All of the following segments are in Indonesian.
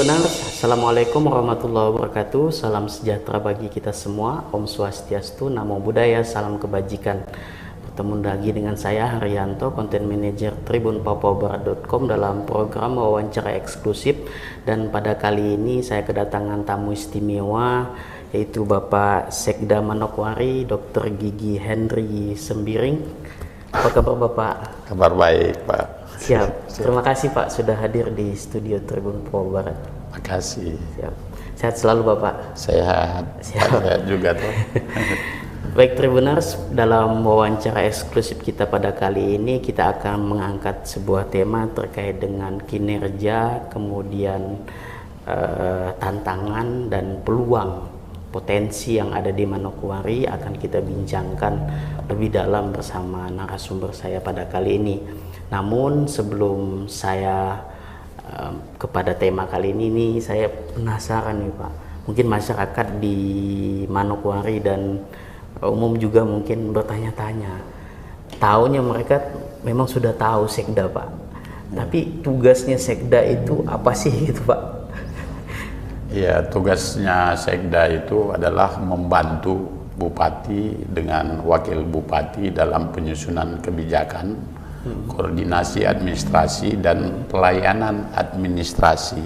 Tribuners, Assalamualaikum warahmatullahi wabarakatuh. Salam sejahtera bagi kita semua. Om Swastiastu, Namo Buddhaya, salam kebajikan. Bertemu lagi dengan saya Haryanto, Content Manager tribunpapuabarat.com dalam program wawancara eksklusif. Dan pada kali ini saya kedatangan tamu istimewa, yaitu Bapak Sekda Manokwari, Dr. Gigi Henry Sembiring. Apa kabar Bapak? Kabar baik, Pak. Siap. Terima kasih Pak sudah hadir di studio Tribun Papua Barat. Makasih. Siap. Sehat selalu Bapak. Sehat. Sehat juga tuh. Baik Tribuners, dalam wawancara eksklusif kita pada kali ini kita akan mengangkat sebuah tema terkait dengan kinerja, kemudian tantangan dan peluang potensi yang ada di Manokwari akan kita bincangkan lebih dalam bersama narasumber saya pada kali ini. Namun sebelum saya kepada tema kali ini nih, saya penasaran nih Pak. Mungkin masyarakat di Manokwari dan umum juga mungkin bertanya-tanya. Taunya mereka memang sudah tahu Sekda Pak. Tapi tugasnya Sekda itu apa sih gitu Pak? Ya, tugasnya Sekda itu adalah membantu Bupati dengan Wakil Bupati dalam penyusunan kebijakan, koordinasi administrasi dan pelayanan administrasi.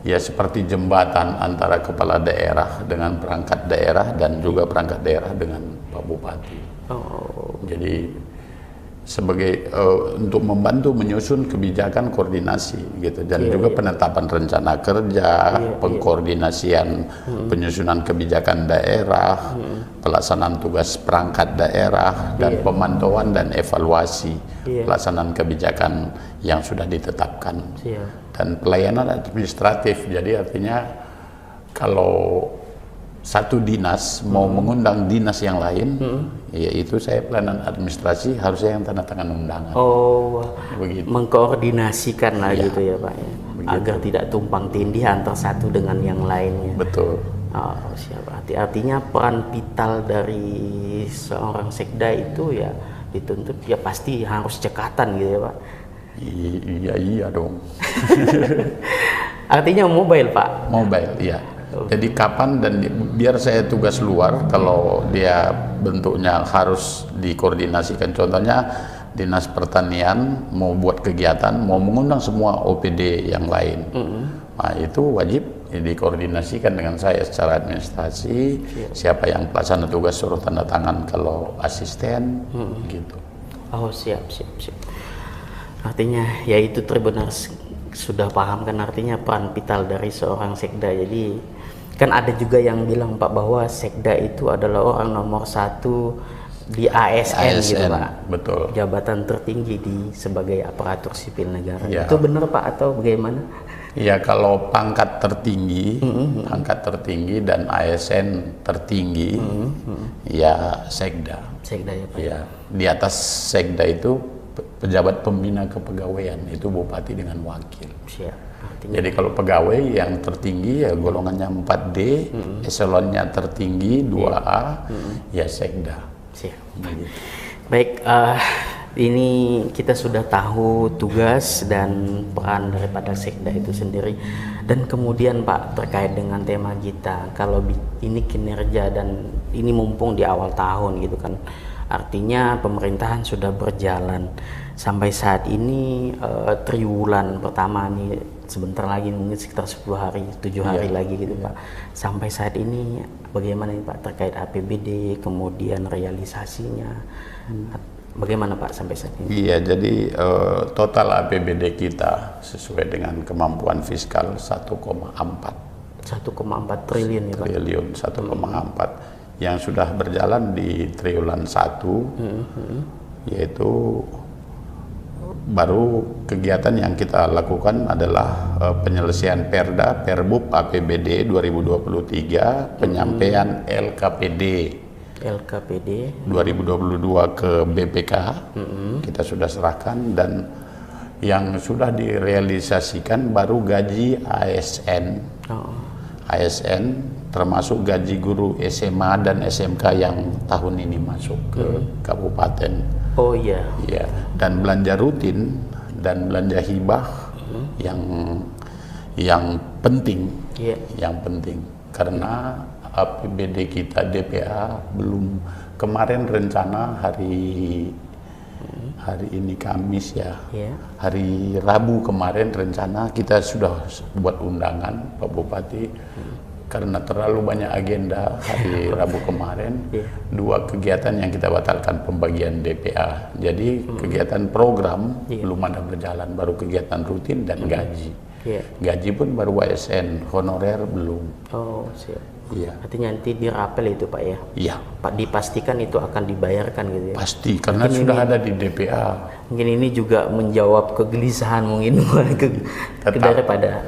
Ya, seperti jembatan antara kepala daerah dengan perangkat daerah dan juga perangkat daerah dengan Pak Bupati. Jadi sebagai untuk membantu menyusun kebijakan koordinasi gitu, dan juga penetapan rencana kerja, pengkoordinasian penyusunan kebijakan daerah, pelaksanaan tugas perangkat daerah, dan pemantauan dan evaluasi pelaksanaan kebijakan yang sudah ditetapkan. Dan pelayanan administratif, jadi artinya kalau satu dinas mau mengundang dinas yang lain, yaitu saya pelayanan administrasi harusnya yang tanda tangan undangan. Begitu. Mengkoordinasikan lah gitu ya Pak ya. Agar tidak tumpang tindih antar satu dengan yang lainnya. Betul. Siap. Artinya peran vital dari seorang Sekda itu ya dituntut ya pasti harus cekatan gitu ya Pak. Iya dong. Artinya mobile Pak. Mobile, iya. Jadi kapan dan biar saya tugas luar kalau dia bentuknya harus dikoordinasikan. Contohnya Dinas Pertanian mau buat kegiatan, mau mengundang semua OPD yang lain. Nah, itu wajib dikoordinasikan dengan saya secara administrasi. Siapa yang pelaksana tugas suruh tanda tangan kalau asisten, gitu. Siap. Artinya ya itu Tribuners sudah paham kan artinya peran vital dari seorang Sekda. Jadi kan ada juga yang bilang Pak bahwa Sekda itu adalah orang nomor 1 di ASN gitu Pak. Betul. Jabatan tertinggi sebagai aparatur sipil negara. Ya. Itu benar Pak atau bagaimana? Ya, kalau pangkat tertinggi dan ASN tertinggi, ya Sekda. Sekda ya Pak. Ya, di atas Sekda itu pejabat pembina kepegawaian, itu bupati dengan wakil. Siap. Artinya jadi kalau pegawai yang tertinggi ya golongannya 4D, eselonnya tertinggi 2A, ya Sekda. Siap. Baik, ini kita sudah tahu tugas dan peran daripada Sekda itu sendiri. Dan kemudian Pak, terkait dengan tema kita, kalau ini kinerja dan ini mumpung di awal tahun gitu kan, artinya pemerintahan sudah berjalan sampai saat ini, triwulan pertama nih sebentar lagi, mungkin sekitar 10 hari, 7 hari lagi gitu Pak. Sampai saat ini bagaimana nih Pak terkait APBD, kemudian realisasinya, bagaimana Pak sampai saat ini? Iya, jadi total APBD kita sesuai dengan kemampuan fiskal 1,4 triliun ya Pak? Triliun, 1,4 yang sudah berjalan di triwulan 1, yaitu baru kegiatan yang kita lakukan adalah penyelesaian Perda, Perbub APBD 2023, penyampaian LKPD 2022 ke BPK, kita sudah serahkan, dan yang sudah direalisasikan baru gaji ASN. ASN termasuk gaji guru SMA dan SMK yang tahun ini masuk ke kabupaten. Ya, dan belanja rutin dan belanja hibah yang yang penting, Iya. yang penting karena APBD kita DPA belum, kemarin rencana hari ini Kamis ya, Iya. hari Rabu kemarin rencana kita sudah buat undangan Pak Bupati. Karena terlalu banyak agenda hari Rabu kemarin, Iya. 2 kegiatan yang kita batalkan pembagian DPA. Jadi kegiatan program Iya. belum ada berjalan, baru kegiatan rutin dan gaji. Iya. Gaji pun baru ASN, honorer belum. Oh, siap. Iya, Artinya nanti dirapel itu Pak ya. iya Pak, dipastikan itu akan dibayarkan gitu ya. pasti karena sudah ada di DPA. Mungkin ini juga menjawab kegelisahan mungkin daripada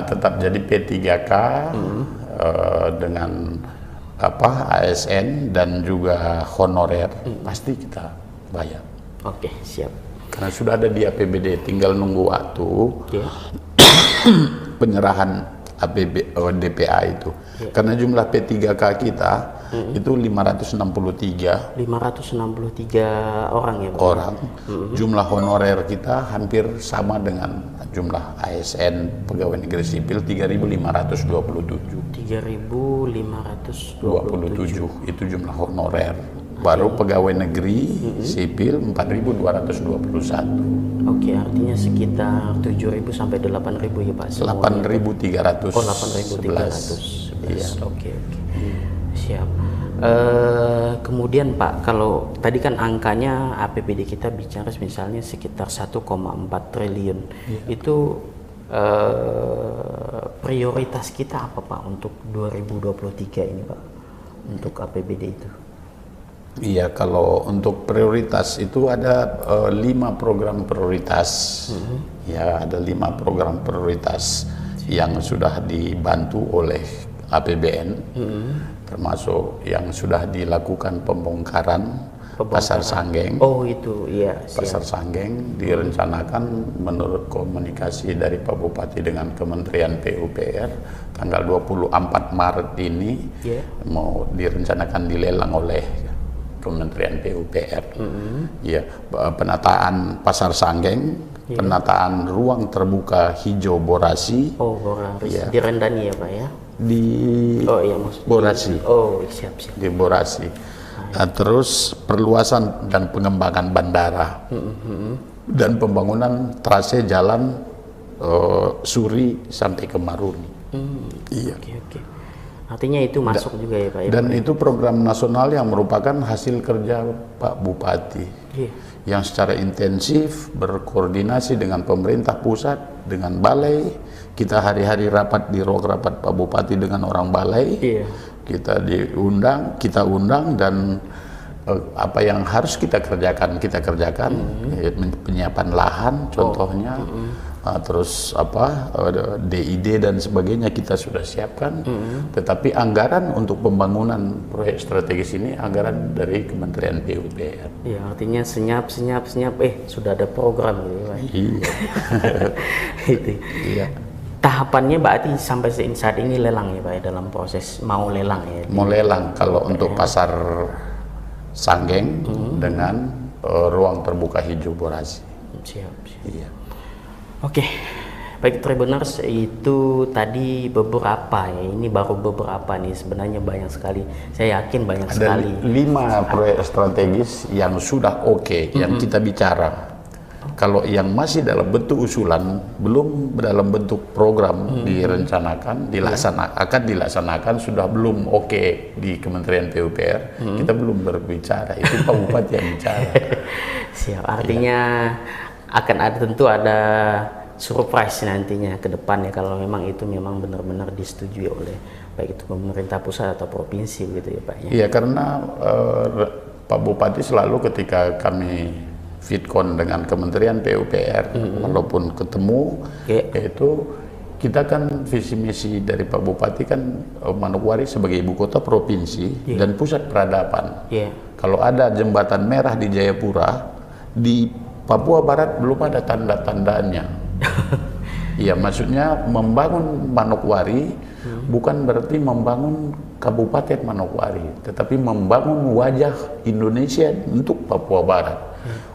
Tetap jadi P3K dengan ASN dan juga honorer pasti kita bayar. Oke, siap. Karena sudah ada di APBD, tinggal nunggu waktu Oke. penyerahan DPA itu. Karena jumlah P3K kita itu 563 orang ya Pak. orang. Jumlah honorer kita hampir sama dengan jumlah ASN pegawai negeri sipil 3.527. 3.527. Itu jumlah honorer. Baru pegawai negeri sipil 4.221. Oke, artinya sekitar 7.000 sampai 8.000 ya Pak. 8.300. Oh, 8.300. Iya. Oke. Siap. Kemudian Pak, kalau tadi kan angkanya APBD kita bicara misalnya sekitar 1,4 triliun. Itu prioritas kita apa Pak untuk 2023 ini Pak? Untuk APBD itu? Iya, kalau untuk prioritas itu ada 5 program prioritas. Ya, ada 5 program prioritas yang sudah dibantu oleh APBN, termasuk yang sudah dilakukan pembongkaran Pasar Sanggeng. Oh itu, iya. Pasar Sanggeng direncanakan menurut komunikasi dari Pak Bupati dengan Kementerian PUPR tanggal 24 Maret ini mau direncanakan dilelang oleh Kementerian PUPR. Ya, penataan Pasar Sanggeng, penataan ruang terbuka hijau Borasi. Oh, Borasi. Di Rendani ya Pak ya? Maksudnya. Borasi. Oh, siap. Di Borasi. Terus perluasan dan pengembangan bandara. Dan pembangunan trase jalan Suri sampai ke Maruni. Iya. Oke. Artinya itu masuk juga ya Pak ya? Dan itu program nasional yang merupakan hasil kerja Pak Bupati. Yang secara intensif berkoordinasi dengan pemerintah pusat, dengan balai. Kita hari-hari rapat di ruang rapat Pak Bupati dengan orang balai. Kita undang dan apa yang harus kita kerjakan, penyiapan lahan contohnya. Terus DID dan sebagainya kita sudah siapkan, tetapi anggaran untuk pembangunan proyek strategis ini anggaran dari Kementerian PUPR. Ya, artinya senyap sudah ada program gitu ya Pak. Itu. Iya. Tahapannya berarti sampai saat ini lelang ya Pak ya, dalam proses mau lelang ya. Mau lelang kalau untuk Pasar Sanggeng dengan ruang terbuka hijau Borasi. Siap. Iya. Oke, baik Tribuners, itu tadi beberapa ya, ini baru beberapa nih, sebenarnya banyak sekali, saya yakin banyak sekali. Ada 5 proyek strategis yang sudah yang kita bicara. Kalau yang masih dalam bentuk usulan, belum dalam bentuk program direncanakan, akan dilaksanakan, sudah belum di Kementerian PUPR, kita belum berbicara, itu Pak Bupati yang bicara. Siap, artinya akan ada surprise nantinya ke depan ya, kalau memang itu memang benar-benar disetujui oleh baik itu pemerintah pusat atau provinsi gitu ya Pak ya. Iya, karena Pak Bupati selalu ketika kami Fitcon dengan Kementerian PUPR walaupun ketemu yaitu kita kan visi misi dari Pak Bupati kan Manokwari sebagai ibu kota provinsi dan pusat peradaban. Kalau ada jembatan merah di Jayapura, di Papua Barat belum ada tanda-tandanya. Ya, maksudnya membangun Manokwari bukan berarti membangun Kabupaten Manokwari, tetapi membangun wajah Indonesia untuk Papua Barat.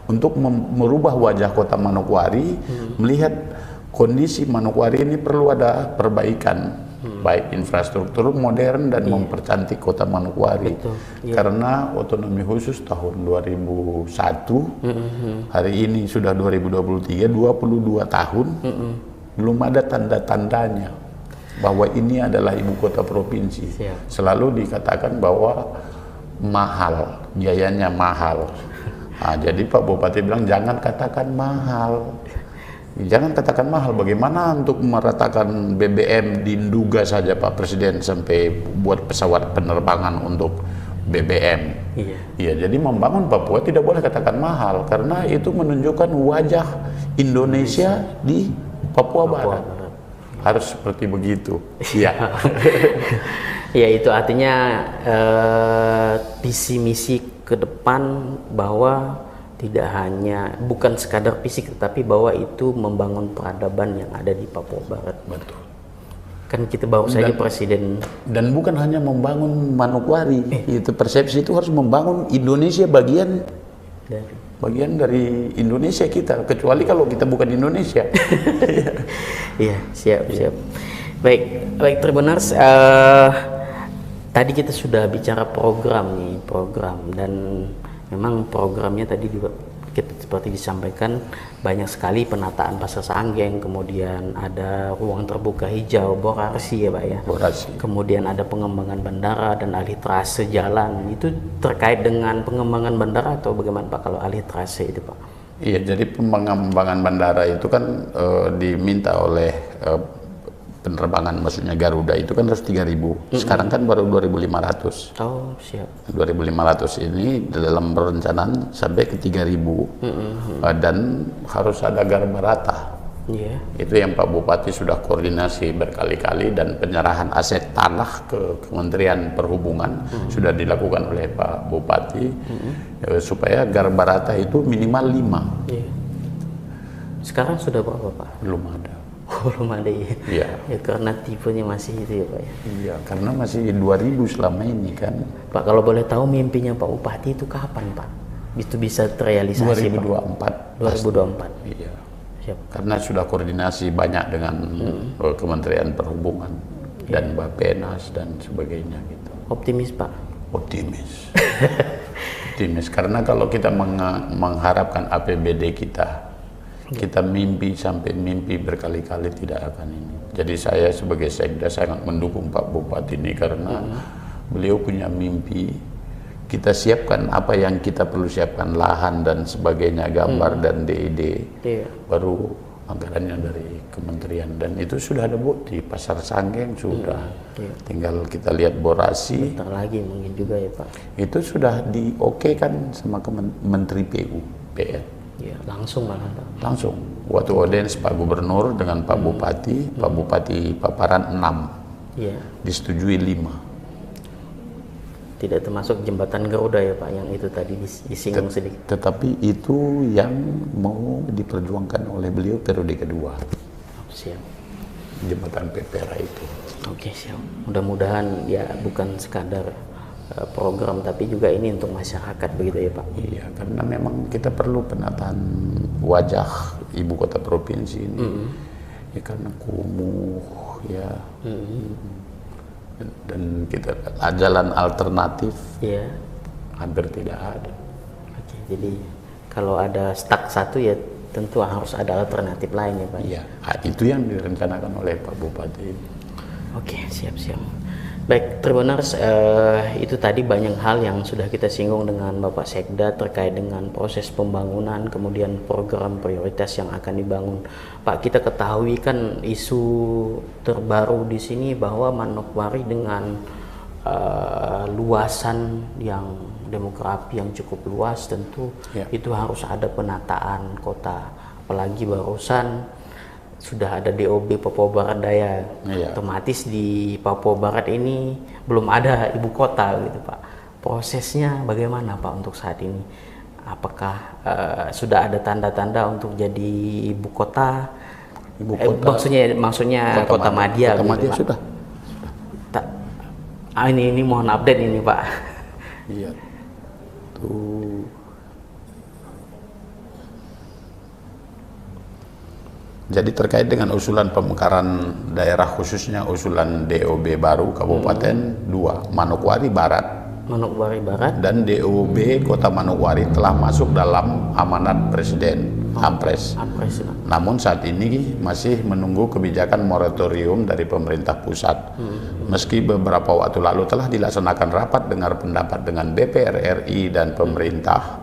Untuk merubah wajah kota Manokwari, melihat kondisi Manokwari ini perlu ada perbaikan, baik infrastruktur modern dan mempercantik kota Manokwari. Karena otonomi khusus tahun 2001, hari ini sudah 2023, 22 tahun, belum ada tanda-tandanya bahwa ini adalah ibu kota provinsi. Selalu dikatakan bahwa mahal, biayanya mahal. Nah, jadi Pak Bupati bilang jangan katakan mahal. Jangan katakan mahal, bagaimana untuk meratakan BBM di Nduga saja Pak Presiden sampai buat pesawat penerbangan untuk BBM. Iya, jadi membangun Papua tidak boleh katakan mahal, karena itu menunjukkan wajah Indonesia di Papua Barat. Harus seperti begitu. Iya. Ya, itu artinya visi misi ke depan bahwa tidak hanya bukan sekadar fisik, tetapi bahwa itu membangun peradaban yang ada di Papua Barat. Betul. Kan kita baru saja presiden. Dan bukan hanya membangun Manokwari, itu persepsi itu harus membangun Indonesia bagian dari Indonesia kita, kecuali kalau kita bukan Indonesia. Iya, siap. Baik Tribuners, tadi kita sudah bicara program dan memang programnya tadi juga kita seperti disampaikan banyak sekali penataan Pasar Sanggeng, kemudian ada ruang terbuka hijau, Borasi ya Pak ya. Borasi. Kemudian ada pengembangan bandara dan alih trase jalan. Itu terkait dengan pengembangan bandara atau bagaimana Pak kalau alih trase itu Pak? Iya, jadi pengembangan bandara itu kan diminta oleh penerbangan, maksudnya Garuda itu kan harus 3.000. Sekarang kan baru 2.500. Oh, siap. 2.500 ini dalam perencanaan sampai ke 3.000. Dan harus ada garba rata. Itu yang Pak Bupati sudah koordinasi berkali-kali, dan penyerahan aset tanah ke Kementerian Perhubungan sudah dilakukan oleh Pak Bupati supaya garba rata itu minimal 5. Sekarang sudah berapa Pak? Belum ada. Belum ada ya? Iya. Ya, karena tipenya masih itu ya Pak ya? Iya, karena masih 2.000 selama ini kan. Pak, kalau boleh tahu mimpinya Pak Bupati itu kapan Pak? Itu bisa terrealisasi 2024. Pak? 2024. Iya. Siap. Karena sudah koordinasi banyak dengan Kementerian Perhubungan dan Bappenas dan sebagainya gitu. Optimis Pak? Optimis. Optimis, karena kalau kita mengharapkan APBD kita mimpi sampai mimpi berkali-kali tidak akan ini. Jadi saya sebagai Sekda sangat mendukung Pak Bupati ini karena beliau punya mimpi. Kita siapkan apa yang kita perlu siapkan, lahan dan sebagainya, gambar dan DID. Baru anggarannya dari kementerian, dan itu sudah ada bukti. Pasar Sanggeng sudah. Tinggal kita lihat Borasi. Bentar lagi mungkin juga ya Pak. Itu sudah di-oke-kan sama Menteri PUPR. Ya, langsung malah Pak. Langsung. Waktu audiens Pak Gubernur dengan Pak Bupati, Pak Bupati paparan 6. Disetujui 5. Tidak termasuk jembatan Garuda ya Pak, yang itu tadi disinggung sedikit. Tetapi itu yang mau diperjuangkan oleh beliau periode kedua. Siap. Jembatan Pepera itu. Oke, siap. Mudah-mudahan ya bukan sekadar program, tapi juga ini untuk masyarakat begitu ya Pak? Iya, karena memang kita perlu penataan wajah ibu kota provinsi ini. Ya karena kumuh ya. Dan kita jalan alternatif hampir tidak ada. Oke, jadi kalau ada stuck satu ya tentu harus ada alternatif lain ya Pak? Iya, itu yang direncanakan oleh Pak Bupati. Oke, siap-siap. Baik, Tribuners, itu tadi banyak hal yang sudah kita singgung dengan Bapak Sekda terkait dengan proses pembangunan, kemudian program prioritas yang akan dibangun. Pak, kita ketahui kan isu terbaru di sini bahwa Manokwari dengan luasan yang demografi yang cukup luas, tentu itu harus ada penataan kota. Apalagi barusan sudah ada DOB Papua Barat Daya, otomatis di Papua Barat ini belum ada ibu kota gitu Pak. Prosesnya bagaimana Pak untuk saat ini? Apakah sudah ada tanda-tanda untuk jadi ibu kota? Maksudnya kota Madya. Kota Madya gitu, sudah. Ini mohon update ini Pak. Iya. Tuh. Jadi terkait dengan usulan pemekaran daerah khususnya usulan DOB baru Kabupaten 2 Manokwari Barat Manokwari Barat dan DOB Kota Manokwari telah masuk dalam amanat Presiden Ampres. Namun saat ini masih menunggu kebijakan moratorium dari pemerintah pusat. Meski beberapa waktu lalu telah dilaksanakan rapat dengar pendapat dengan DPR RI dan pemerintah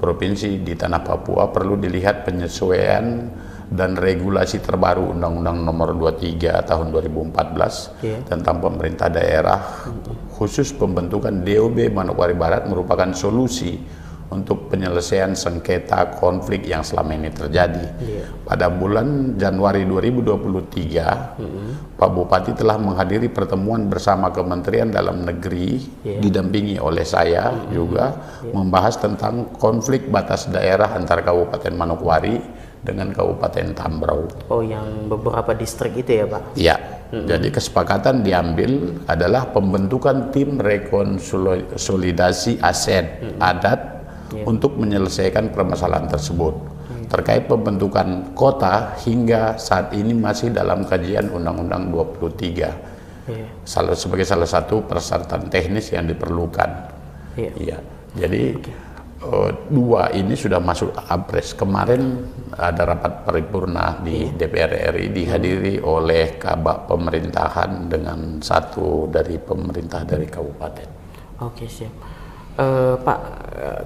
provinsi di tanah Papua, perlu dilihat penyesuaian dan regulasi terbaru Undang-Undang Nomor 23 Tahun 2014 tentang pemerintah daerah khusus pembentukan DOB Manokwari Barat merupakan solusi untuk penyelesaian sengketa konflik yang selama ini terjadi. Pada bulan Januari 2023, Pak Bupati telah menghadiri pertemuan bersama Kementerian Dalam Negeri didampingi oleh saya juga membahas tentang konflik batas daerah antara Kabupaten Manokwari dengan Kabupaten Tambrau. Oh, yang beberapa distrik itu ya, Pak? Iya. Jadi kesepakatan diambil adalah pembentukan tim rekonsolidasi aset adat untuk menyelesaikan permasalahan tersebut. Terkait pembentukan kota hingga saat ini masih dalam kajian Undang-Undang 23 sebagai salah satu persyaratan teknis yang diperlukan. Iya. Jadi dua ini sudah masuk Ampres. Kemarin ada rapat paripurna di DPR RI dihadiri oleh Kabak Pemerintahan dengan satu dari pemerintah dari kabupaten. Oke, siap. Pak,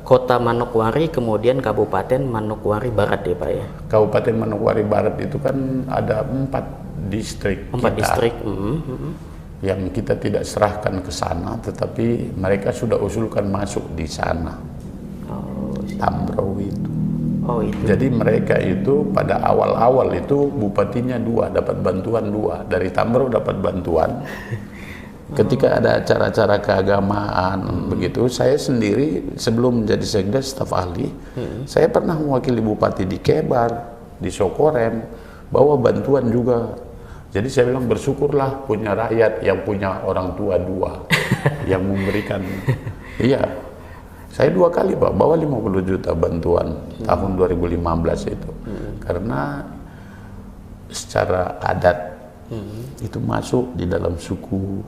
Kota Manokwari kemudian Kabupaten Manokwari Barat ya, Pak ya? Kabupaten Manokwari Barat itu kan ada 4 distrik. 4 distrik. Yang kita tidak serahkan ke sana, tetapi mereka sudah usulkan masuk di sana. Tambrau itu. Jadi mereka itu pada awal-awal itu bupatinya 2, dapat bantuan 2 dari Tambrau, dapat bantuan. Ketika ada acara-acara keagamaan begitu, saya sendiri sebelum menjadi sekda staf ahli, saya pernah mewakili bupati di Kebar, di Sokorem, bawa bantuan juga. Jadi saya bilang bersyukurlah punya rakyat yang punya orang tua 2 yang memberikan. Iya. Saya 2 kali Pak, bawa 50 juta bantuan tahun 2015 itu. Karena secara adat itu masuk di dalam suku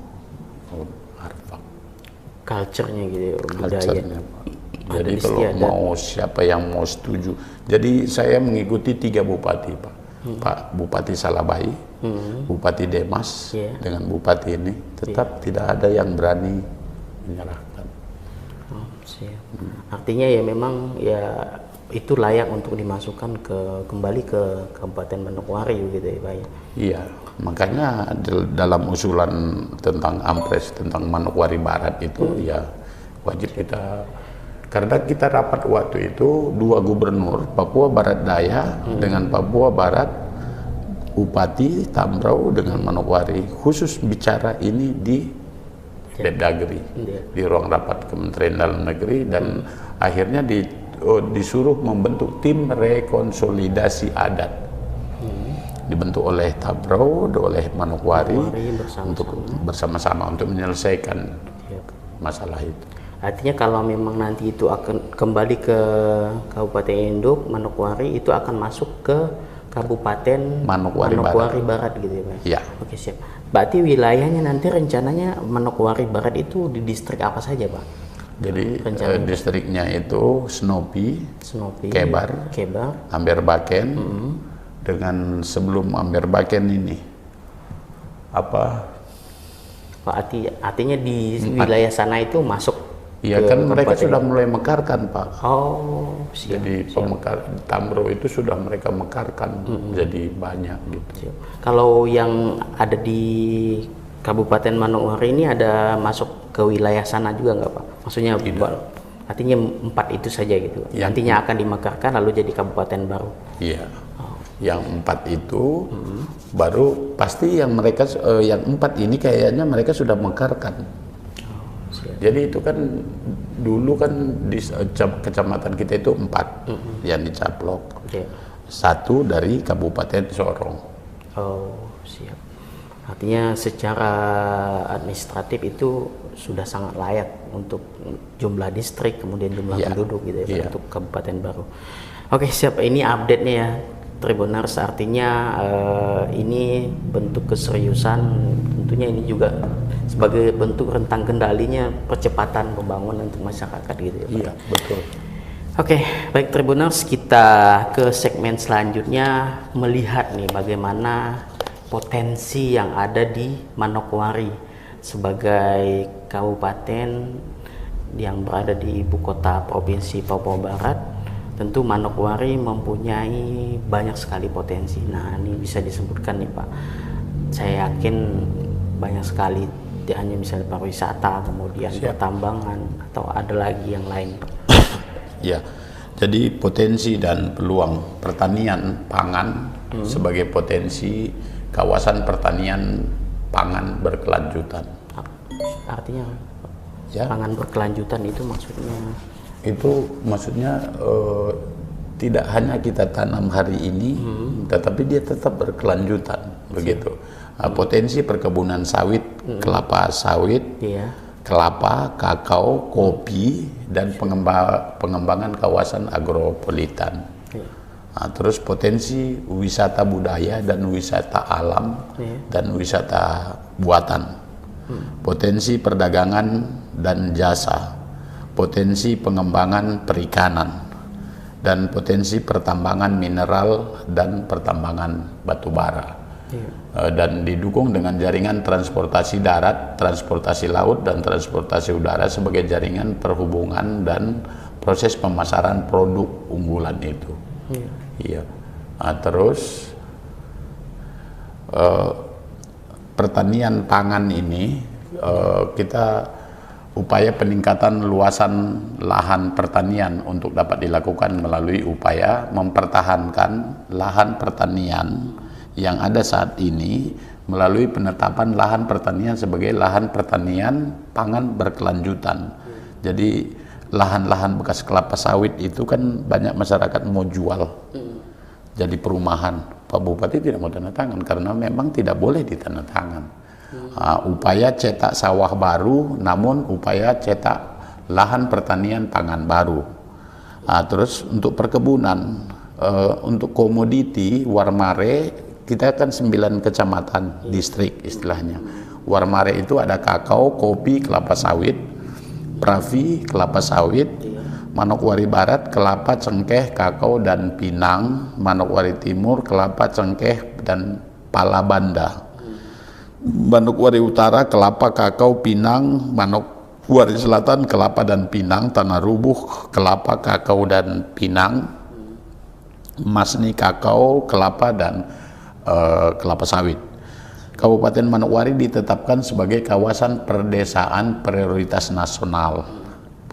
Arfak. Culture-nya gitu ya, budaya. Jadi kalau mau siapa yang mau setuju. Jadi saya mengikuti 3 bupati Pak. Pak Bupati Salabai, Bupati Demas dengan bupati ini tetap tidak ada yang berani menyerahkan. Artinya ya memang ya itu layak untuk dimasukkan kembali ke Kabupaten Manokwari gitu ya, Pak ya? Iya, makanya dalam usulan tentang Ampres tentang Manokwari Barat itu ya wajib kita, karena kita rapat waktu itu 2 gubernur Papua Barat Daya dengan Papua Barat, Bupati Tambrau dengan Manokwari, khusus bicara ini di Mendagri, di ruang rapat Kementerian Dalam Negeri, dan akhirnya disuruh membentuk tim rekonsolidasi adat. Dibentuk oleh Tambrau, oleh Manokwari untuk bersama-sama untuk menyelesaikan masalah itu. Artinya kalau memang nanti itu akan kembali ke Kabupaten Induk, Manokwari itu akan masuk ke Kabupaten Manokwari Barat gitu ya, Pak? Iya. Oke, siap. Berarti wilayahnya nanti rencananya Manokwari Barat itu di distrik apa saja, Pak? Jadi distriknya itu Snopi, Kebar, Amberbaken, dengan sebelum Amberbaken ini apa? Artinya di wilayah sana itu masuk. Iya kan mereka sudah mulai mekarkan Pak. Oh, siap. Jadi Tambrau itu sudah mereka mekarkan jadi banyak gitu. Siap. Kalau yang ada di Kabupaten Manokwari ini ada masuk ke wilayah sana juga nggak Pak? Maksudnya artinya 4 itu saja gitu. Nantinya akan dimekarkan lalu jadi kabupaten baru. Iya. Yang 4 itu baru pasti yang mereka yang 4 ini kayaknya mereka sudah mekarkan. Jadi itu kan dulu kan di kecamatan kita itu 4 yang dicaplok. 1 dari Kabupaten Sorong. Oh, siap. Artinya secara administratif itu sudah sangat layak untuk jumlah distrik kemudian jumlah penduduk gitu ya untuk kabupaten baru. Oke, siap. Ini update-nya ya Tribuners, artinya ini bentuk keseriusan, tentunya ini juga sebagai bentuk rentang kendalinya percepatan pembangunan untuk masyarakat gitu ya Pak. Iya, betul. Oke, baik Tribuners, kita ke segmen selanjutnya melihat nih bagaimana potensi yang ada di Manokwari sebagai kabupaten yang berada di ibu kota provinsi Papua Barat. Tentu Manokwari mempunyai banyak sekali potensi. Nah, ini bisa disebutkan nih Pak. Saya yakin banyak sekali, tidak hanya misalnya pariwisata, kemudian pertambangan, atau ada lagi yang lain. Ya, jadi potensi dan peluang pertanian pangan sebagai potensi kawasan pertanian pangan berkelanjutan. Artinya Ya, pangan berkelanjutan itu maksudnya? itu maksudnya tidak hanya kita tanam hari ini, tetapi dia tetap berkelanjutan, begitu. Potensi perkebunan sawit, kelapa sawit, Iya. kelapa, kakao, kopi, dan pengembangan kawasan agropolitan. Nah, terus potensi wisata budaya dan wisata alam dan wisata buatan. Potensi perdagangan dan jasa. Potensi pengembangan perikanan. Dan potensi pertambangan mineral dan pertambangan batu bara. Dan didukung dengan jaringan transportasi darat, transportasi laut, dan transportasi udara sebagai jaringan perhubungan dan proses pemasaran produk unggulan itu. Iya. Nah, terus pertanian pangan ini kita upaya peningkatan luasan lahan pertanian untuk dapat dilakukan melalui upaya mempertahankan lahan pertanian yang ada saat ini melalui penetapan lahan pertanian sebagai lahan pertanian pangan berkelanjutan. Jadi lahan-lahan bekas kelapa sawit itu kan banyak masyarakat mau jual jadi perumahan. Pak Bupati tidak mau tanda tangan karena memang tidak boleh ditanda tangan. Upaya cetak sawah baru, namun upaya cetak lahan pertanian pangan baru. Terus untuk perkebunan, untuk komoditi Warmare, kita kan 9 kecamatan, distrik istilahnya. Warmare itu ada kakao, kopi, kelapa sawit, Pravi, kelapa sawit, Manokwari Barat, kelapa, cengkeh, kakao, dan pinang, Manokwari Timur, kelapa, cengkeh, dan palabanda. Manokwari Utara, kelapa, kakao, pinang, Manokwari Selatan, kelapa dan pinang, Tanah Rubuh, kelapa, kakao, dan pinang, Masni, kakao, kelapa, dan kelapa sawit. Kabupaten Manokwari ditetapkan sebagai kawasan perdesaan prioritas nasional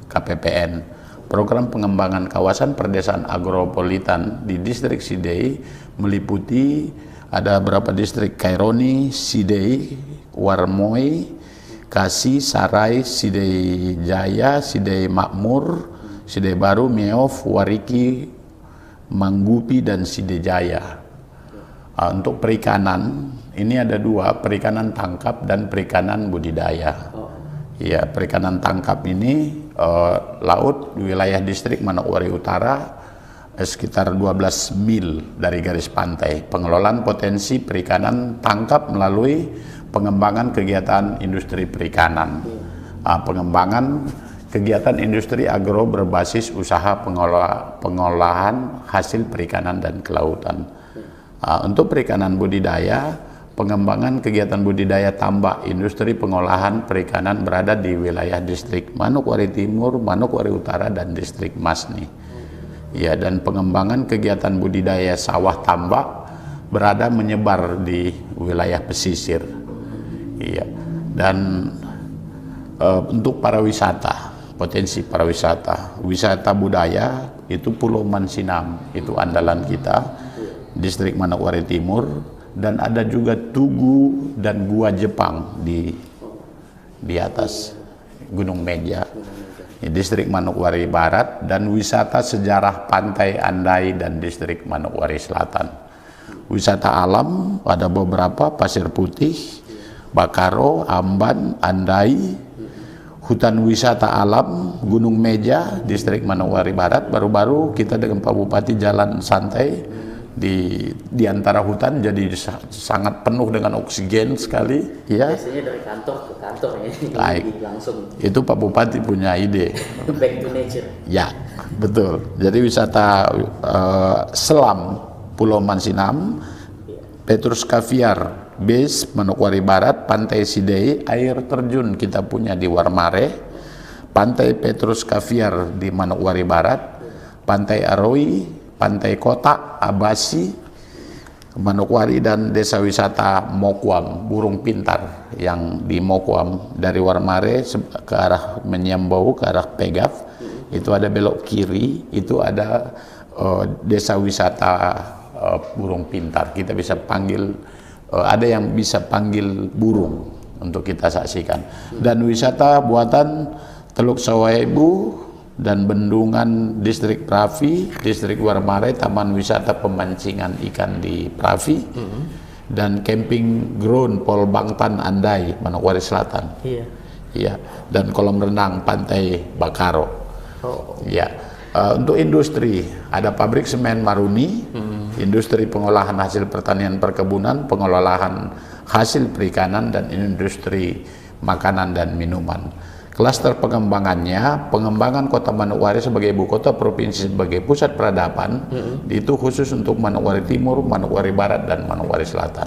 KPPN. Program pengembangan kawasan perdesaan agropolitan di distrik Sidei meliputi ada berapa distrik: Kaironi, Sidei, Warmoi, Kasi, Sarai, Sidei Jaya, Sidei Makmur, Sidei Baru, Meof, Wariki, Manggupi, dan Sidei Jaya. Untuk perikanan ini ada 2, perikanan tangkap dan perikanan budidaya. Ya, perikanan tangkap ini laut wilayah distrik Manokwari Utara sekitar 12 mil dari garis pantai. Pengelolaan potensi perikanan tangkap melalui pengembangan kegiatan industri perikanan, pengembangan kegiatan industri agro berbasis usaha pengolahan hasil perikanan dan kelautan. Untuk perikanan budidaya, pengembangan kegiatan budidaya tambak, industri pengolahan perikanan berada di wilayah distrik Manokwari Timur, Manokwari Utara, dan distrik Masni. Ya, dan pengembangan kegiatan budidaya sawah tambak berada menyebar di wilayah pesisir. Iya. Dan untuk pariwisata, potensi pariwisata, wisata budaya itu Pulau Mansinam, itu andalan kita. Distrik Manokwari Timur, dan ada juga Tugu dan Gua Jepang di atas Gunung Meja, distrik Manokwari Barat, dan wisata sejarah Pantai Andai dan distrik Manokwari Selatan. Wisata alam ada beberapa: Pasir Putih, Bakaro, Amban, Andai. Hutan wisata alam Gunung Meja, distrik Manokwari Barat. Baru-baru kita dengan Pak Bupati jalan santai di antara hutan, jadi sangat penuh dengan oksigen sekali. Ya. Biasanya dari kantor ke kantor ya, langsung. Itu Pak Bupati punya ide. Back to nature. Ya, betul. Jadi wisata selam Pulau Mansinam, Petrus Caviar Base Manokwari Barat, Pantai Sidei, air terjun kita punya di Warmare, Pantai Petrus Caviar di Manokwari Barat, Pantai Aroi, Pantai Kota, Abasi, Manokwari, dan desa wisata Mokwam, Burung Pintar yang di Mokwam dari Warmare ke arah Menyambau, ke arah Pegaf, itu ada belok kiri, itu ada desa wisata Burung Pintar. Kita bisa panggil, ada yang bisa panggil burung untuk kita saksikan. Dan wisata buatan Teluk Sawaibu dan Bendungan Distrik Pravi, Distrik Warmare, Taman Wisata Pemancingan Ikan di Pravi, dan Camping Ground Pol Bangtan Andai, Manokwari Selatan. Iya. Ya, dan kolam renang Pantai Bakaro. Ya. Untuk industri, ada pabrik semen Maruni, industri pengolahan hasil pertanian perkebunan, pengolahan hasil perikanan, dan industri makanan dan minuman. Klaster pengembangannya, pengembangan kota Manokwari sebagai ibu kota provinsi sebagai pusat peradaban, itu khusus untuk Manokwari Timur, Manokwari Barat, dan Manokwari Selatan.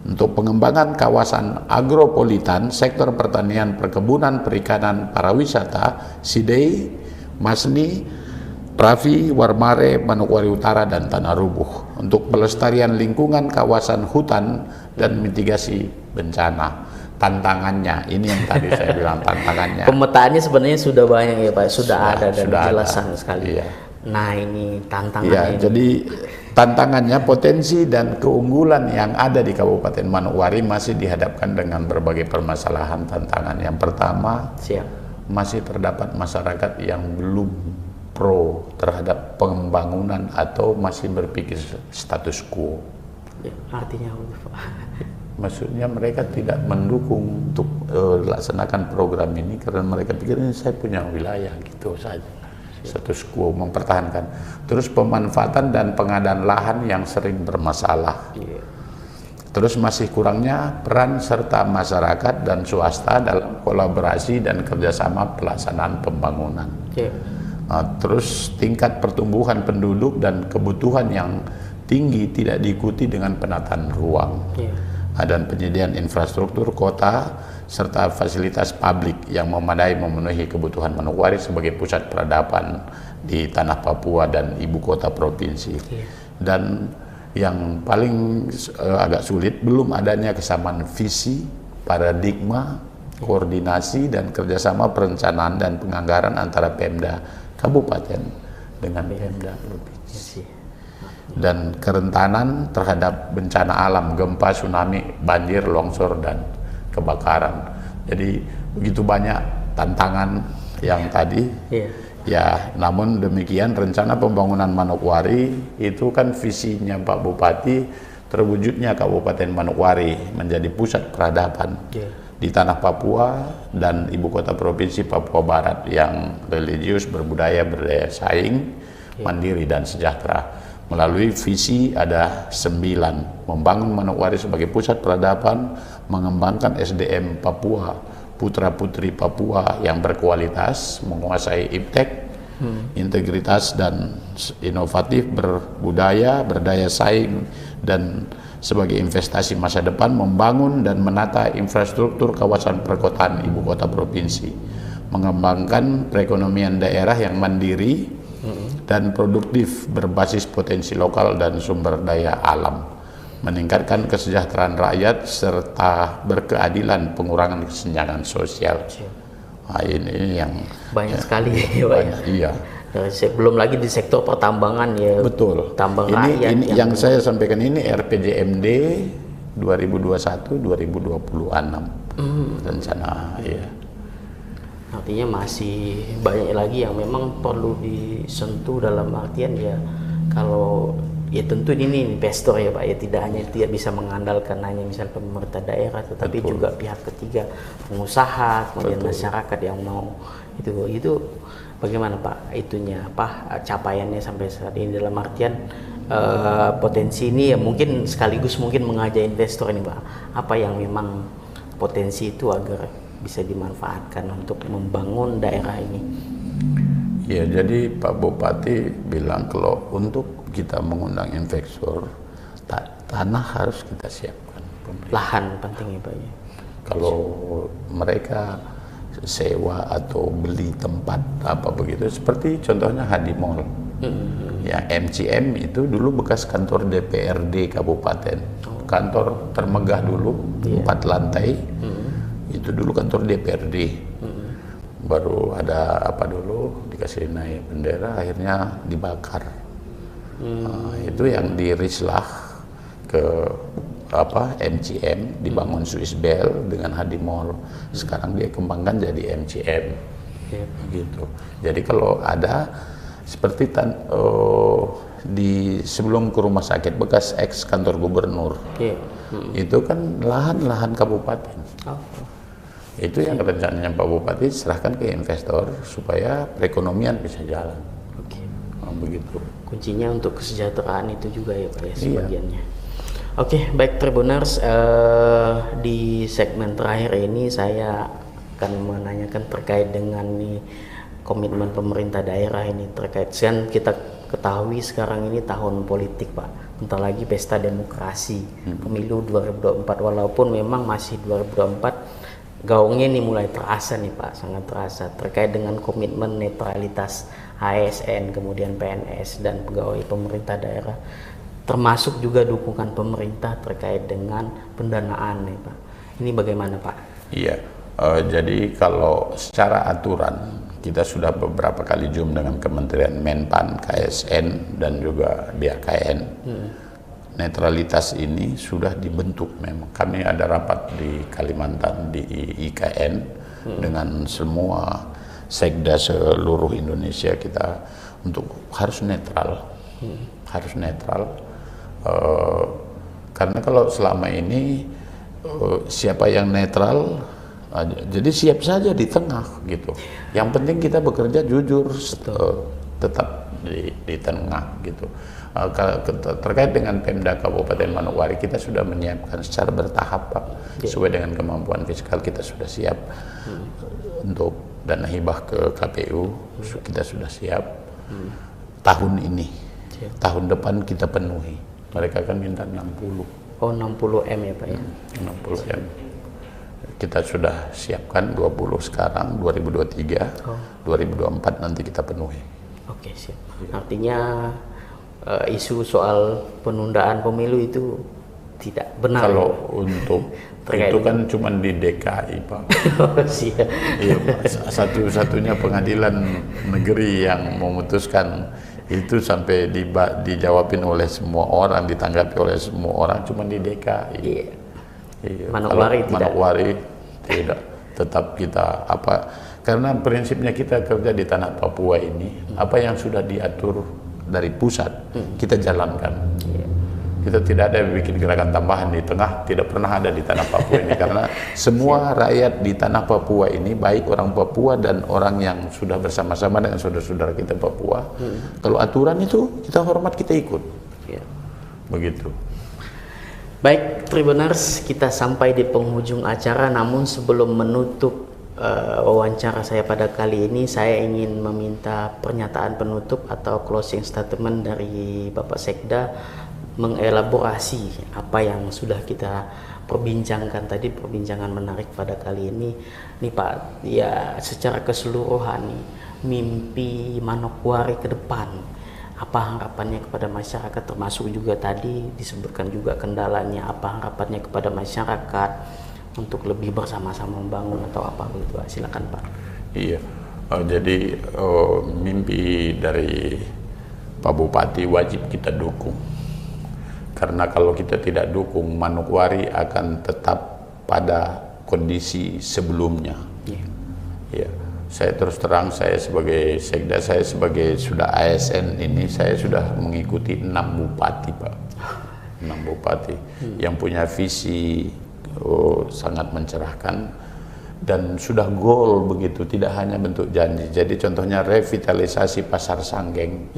Untuk pengembangan kawasan agropolitan, sektor pertanian, perkebunan, perikanan, pariwisata, Sidei, Masni, Pravi, Warmare, Manokwari Utara, dan Tanah Rubuh. Untuk pelestarian lingkungan kawasan hutan dan mitigasi bencana. Tantangannya, ini yang tadi saya bilang tantangannya. Pemetaannya sebenarnya sudah banyak ya Pak, sudah ada dan jelasan sekali. Iya. Nah ini tantangannya. Ya, jadi tantangannya, potensi dan keunggulan yang ada di Kabupaten Manokwari masih dihadapkan dengan berbagai permasalahan tantangan. Yang pertama, masih terdapat masyarakat yang belum pro terhadap pembangunan atau masih berpikir status quo. Ya, artinya apa Pak? Maksudnya mereka tidak mendukung untuk laksanakan program ini karena mereka pikir ini saya punya wilayah gitu saja. Status quo, mempertahankan. Terus pemanfaatan dan pengadaan lahan yang sering bermasalah. Terus masih kurangnya peran serta masyarakat dan swasta dalam kolaborasi dan kerjasama pelaksanaan pembangunan. Terus tingkat pertumbuhan penduduk dan kebutuhan yang tinggi tidak diikuti dengan penataan ruang. Dan penyediaan infrastruktur kota serta fasilitas publik yang memadai memenuhi kebutuhan Manokwari sebagai pusat peradaban di tanah Papua dan ibu kota provinsi. Dan yang paling agak sulit, belum adanya kesamaan visi, paradigma, koordinasi, dan kerjasama perencanaan dan penganggaran antara Pemda Kabupaten dengan Pemda Provinsi. Dan kerentanan terhadap bencana alam, gempa, tsunami, banjir, longsor, dan kebakaran. Jadi begitu banyak tantangan yang tadi. Ya, namun demikian rencana pembangunan Manokwari itu kan visinya Pak Bupati, terwujudnya Kabupaten Manokwari menjadi pusat peradaban di tanah Papua dan ibu kota provinsi Papua Barat yang religius, berbudaya, berdaya saing, mandiri, dan sejahtera. Melalui visi ada 9, membangun Manokwari sebagai pusat peradaban, mengembangkan SDM Papua, putra-putri Papua yang berkualitas, menguasai iptek, integritas dan inovatif, berbudaya, berdaya saing, dan sebagai investasi masa depan, membangun dan menata infrastruktur kawasan perkotaan ibu kota provinsi, mengembangkan perekonomian daerah yang mandiri dan produktif berbasis potensi lokal dan sumber daya alam, meningkatkan kesejahteraan rakyat serta berkeadilan, pengurangan kesenjangan sosial. Nah, ini yang banyak sekali ya Pak. Iya. Belum lagi di sektor pertambangan ya. Betul. Tambang ini rakyat yang saya sampaikan ini RPJMD 2021-2026 rencana. Ya. Artinya masih banyak lagi yang memang perlu disentuh, dalam artian ya kalau ya tentu ini investor ya Pak ya, tidak bisa mengandalkan hanya misalnya pemerintah daerah, tetapi juga pihak ketiga, pengusaha, kemudian masyarakat yang mau itu Bagaimana Pak itunya, capaiannya sampai saat ini dalam artian potensi ini ya mungkin sekaligus mungkin mengajak investor ini Pak. Apa yang memang potensi itu agar bisa dimanfaatkan untuk membangun daerah ini? Ya, jadi Pak Bupati bilang kalau untuk kita mengundang investor, tanah harus kita siapkan. Lahan penting ya Pak ya. Kalau mereka sewa atau beli tempat apa begitu, seperti contohnya Hadi Mall. Ya, MCM itu dulu bekas kantor DPRD kabupaten. Kantor termegah dulu, 4 lantai. Itu dulu kantor DPRD. Baru ada apa dulu, dikasih naik bendera, akhirnya dibakar. Itu yang di Rislah ke MCM, dibangun Swiss Bell dengan Hadi Mall. Sekarang dia kembangkan jadi MCM. Gitu. Jadi kalau ada seperti di sebelum ke rumah sakit bekas ex kantor gubernur, itu kan lahan-lahan kabupaten. Itu yang rencananya Pak Bupati serahkan ke investor supaya perekonomian bisa jalan. Begitu. Kuncinya untuk kesejahteraan itu juga ya Pak ya sebagiannya. Oke, baik Tribuners, di segmen terakhir ini saya akan menanyakan terkait dengan komitmen pemerintah daerah ini terkait kan kita ketahui sekarang ini tahun politik Pak, bentar lagi pesta demokrasi, pemilu 2024, walaupun memang masih 2024, gaungnya ini mulai terasa nih Pak, sangat terasa terkait dengan komitmen netralitas ASN, kemudian PNS dan pegawai pemerintah daerah, termasuk juga dukungan pemerintah terkait dengan pendanaan nih Pak. Ini bagaimana Pak? Iya, jadi kalau secara aturan kita sudah beberapa kali Zoom dengan Kementerian Menpan, KSN dan juga BKN. Netralitas ini sudah dibentuk memang. Kami ada rapat di Kalimantan di IKN dengan semua sekda seluruh Indonesia kita untuk harus netral, harus netral. Karena kalau selama ini siapa yang netral, jadi siap saja di tengah gitu. Yang penting kita bekerja jujur, tetap di tengah gitu. Terkait dengan Pemda Kabupaten Manokwari, kita sudah menyiapkan secara bertahap Pak, sesuai dengan kemampuan fiskal kita sudah siap. Untuk dana hibah ke KPU kita sudah siap. Tahun ini, tahun depan kita penuhi. Mereka kan minta 60. Oh 60 M ya Pak ya? 60 M. Kita sudah siapkan 20 sekarang, 2023, 2024 nanti kita penuhi. Oke siap. Artinya isu soal penundaan pemilu itu tidak benar. Kalau untuk itu kan cuma di DKI Pak. Iya, satu-satunya pengadilan negeri yang memutuskan itu sampai dijawabin oleh semua orang, ditanggapi oleh semua orang cuma di DKI. Iya. Manokwari tidak. Tetap kita karena prinsipnya kita kerja di tanah Papua ini, apa yang sudah diatur dari pusat kita jalankan. Kita tidak ada bikin gerakan tambahan di tengah, tidak pernah ada di tanah Papua ini karena semua rakyat di tanah Papua ini, baik orang Papua dan orang yang sudah bersama-sama dengan saudara-saudara kita Papua, kalau aturan itu kita hormat, kita ikut. Begitu. Baik Tribuners, kita sampai di penghujung acara, namun sebelum menutup wawancara saya pada kali ini, saya ingin meminta pernyataan penutup atau closing statement dari Bapak Sekda mengelaborasi apa yang sudah kita perbincangkan tadi, perbincangan menarik pada kali ini. Nih Pak, ya secara keseluruhan nih, mimpi Manokwari ke depan, apa harapannya kepada masyarakat, termasuk juga tadi disebutkan juga kendalanya, apa harapannya kepada masyarakat untuk lebih bersama-sama membangun atau apa begitu Pak? Silakan Pak. Iya, jadi mimpi dari Pak Bupati wajib kita dukung. Karena kalau kita tidak dukung, Manokwari akan tetap pada kondisi sebelumnya. Ya, saya terus terang, saya sebagai sekda, saya sebagai sudah ASN ini, saya sudah mengikuti 6 bupati Pak. 6 bupati yang punya visi sangat mencerahkan. dan sudah goal begitu, tidak hanya bentuk janji. Jadi contohnya revitalisasi Pasar Sanggeng,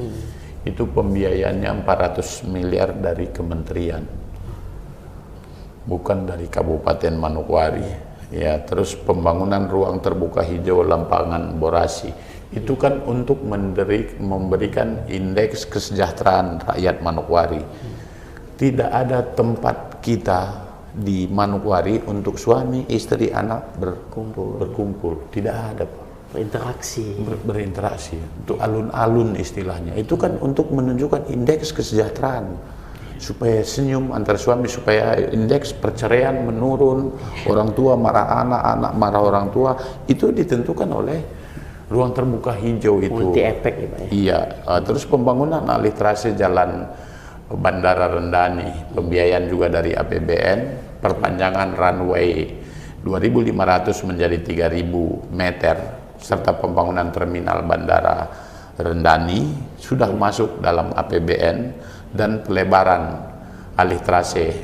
itu pembiayaannya 400 miliar dari kementerian, bukan dari Kabupaten Manokwari. Ya, terus pembangunan ruang terbuka hijau Lampangan Borasi, itu kan untuk memberikan indeks kesejahteraan rakyat Manokwari. Tidak ada tempat kita di Manokwari untuk suami, istri, anak berkumpul. Tidak ada, Pak. Berinteraksi. Untuk alun-alun istilahnya. Itu kan untuk menunjukkan indeks kesejahteraan. Supaya senyum antar suami, supaya indeks perceraian menurun, orang tua marah anak, anak marah orang tua. Itu ditentukan oleh ruang terbuka hijau itu. Multi efek ya, Pak ya? Iya. Terus pembangunan alih trase jalan Bandara Rendani, pembiayaan juga dari APBN, perpanjangan runway 2.500 menjadi 3.000 meter, serta pembangunan terminal Bandara Rendani sudah masuk dalam APBN, dan pelebaran alih trase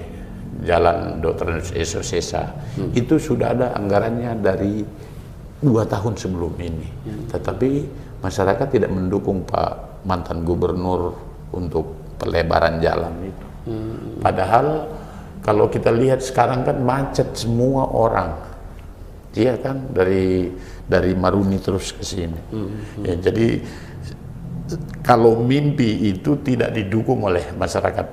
jalan Dr. Eso Sesa itu sudah ada anggarannya dari 2 tahun sebelum ini. Tetapi masyarakat tidak mendukung Pak mantan gubernur untuk pelebaran jalan itu. Padahal kalau kita lihat sekarang kan macet semua orang, iya kan, dari Maruni terus ke sini. Ya, jadi kalau mimpi itu tidak didukung oleh masyarakat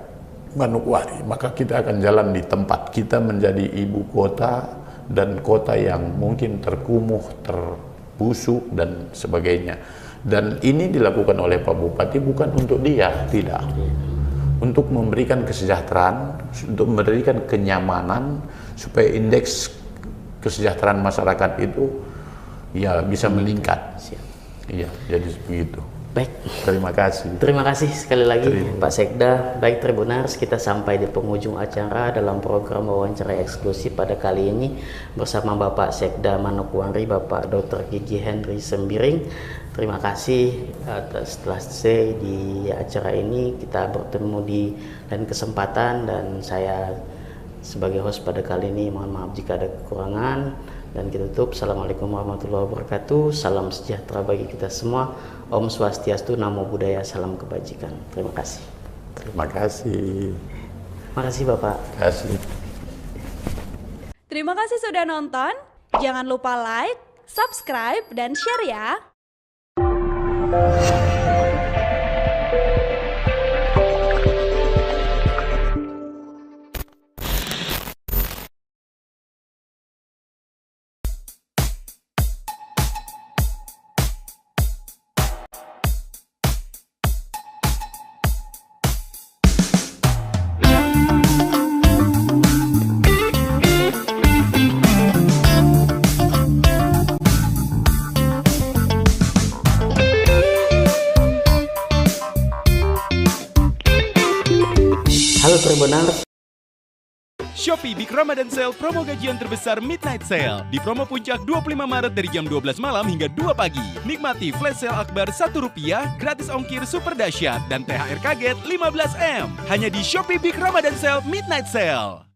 Manokwari, maka kita akan jalan di tempat kita menjadi ibu kota dan kota yang mungkin terkumuh, terbusuk dan sebagainya. Dan ini dilakukan oleh Pak Bupati bukan untuk dia, tidak. Untuk memberikan kesejahteraan, untuk memberikan kenyamanan, supaya indeks kesejahteraan masyarakat itu ya bisa meningkat. Iya, jadi begitu. Baik. Terima kasih. Terima kasih sekali lagi Pak Sekda. Baik Tribuners, kita sampai di penghujung acara dalam program wawancara eksklusif pada kali ini bersama Bapak Sekda Manokwari, Bapak Dr. Gigi Henry Sembiring. Terima kasih atas telah stay di acara ini. Kita bertemu di lain kesempatan, dan saya sebagai host pada kali ini mohon maaf jika ada kekurangan, dan kita tutup. Assalamualaikum warahmatullahi wabarakatuh. Salam sejahtera bagi kita semua. Om Swastiastu, Namo Buddhaya, salam kebajikan. Terima kasih. Terima kasih. Terima kasih Bapak. Terima kasih. Terima kasih sudah nonton. Jangan lupa like, subscribe, dan share ya. Halo Tribuners. Shopee Big Ramadan Sale promo gajian terbesar Midnight Sale. Di promo puncak 25 Maret dari jam 12 malam hingga 2 pagi. Nikmati flash sale akbar Rp1, gratis ongkir super dahsyat, dan THR kaget 15M. Hanya di Shopee Big Ramadan Sale Midnight Sale.